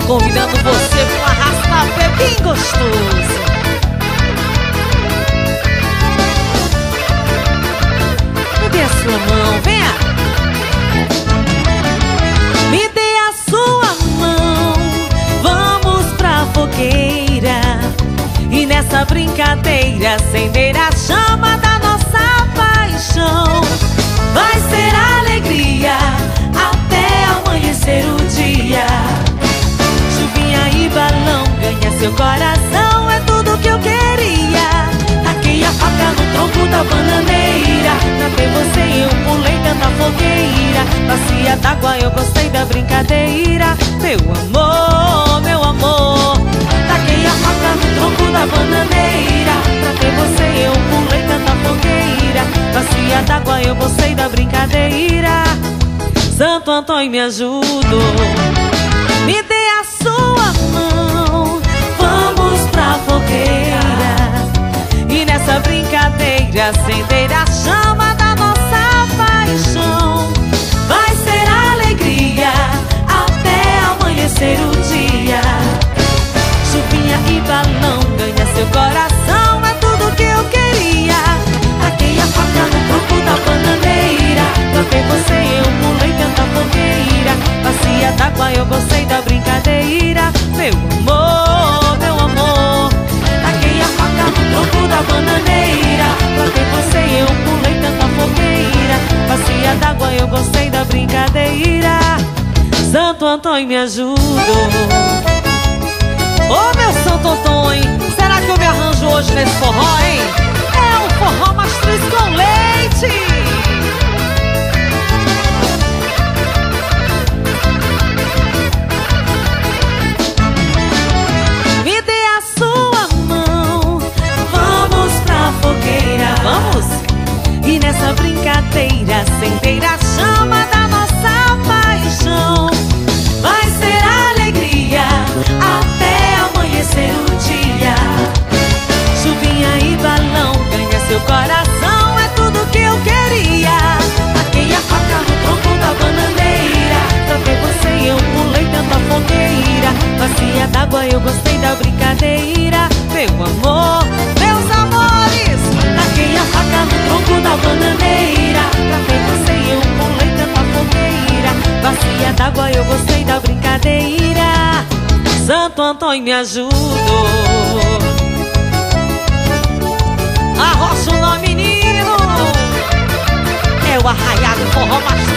convidando você para um arrasta-pé bem gostoso. Me dê a sua mão, venha. Me dê a sua mão, vamos pra fogueira e nessa brincadeira acender a chama da nossa paixão. Vai ser alegria até amanhecer o dia. Chuvinha e balão, ganha seu coração, é tudo que eu queria. Taquei a faca no tronco da bananeira, pra ver você eu pulei tanta fogueira. Bacia d'água, eu gostei da brincadeira. Meu amor, meu amor. Taquei a faca no tronco da bananeira, pra ver você eu pulei tanta fogueira. Bacia d'água, eu gostei da brincadeira. Santo Antônio me ajudou. Me dê a sua mão, vamos pra fogueira e nessa brincadeira acender a chama da nossa paixão. Vai ser alegria até amanhecer o dia. Chuvinha e balão, ganha seu coração, é tudo que eu queria. Taquei a faca no tronco da bananeira, pra ver você eu pulei tanta fogueira. Bacia d'água, eu gostei da brincadeira. Meu amor, meu amor. Taquei a faca no tronco da bananeira, pra ver você eu pulei tanta fogueira. Bacia d'água, eu gostei da brincadeira. Santo Antônio me ajudou. Ô meu Santo Antônio, será que eu me arranjo hoje nesse forró, hein? É um forró mastruz com leite. Me dê a sua mão, vamos pra fogueira, vamos. E nessa brincadeira acender a chama da nossa paixão. Vai ser alegria até amanhecer o dia. Chuvinha e balão, ganha seu coração, é tudo que eu queria. Taquei a faca no tronco da bananeira, pra ver você eu pulei tanta fogueira. Bacia d'água, eu gostei da brincadeira. Meu amor, meus amores. Taquei a faca no tronco da bananeira, pra ver você eu pulei tanta fogueira. Bacia d'água, eu gostei da brincadeira. Santo Antônio me ajudou. Arrocha o nome, menino. É o arraiado forró mastruz.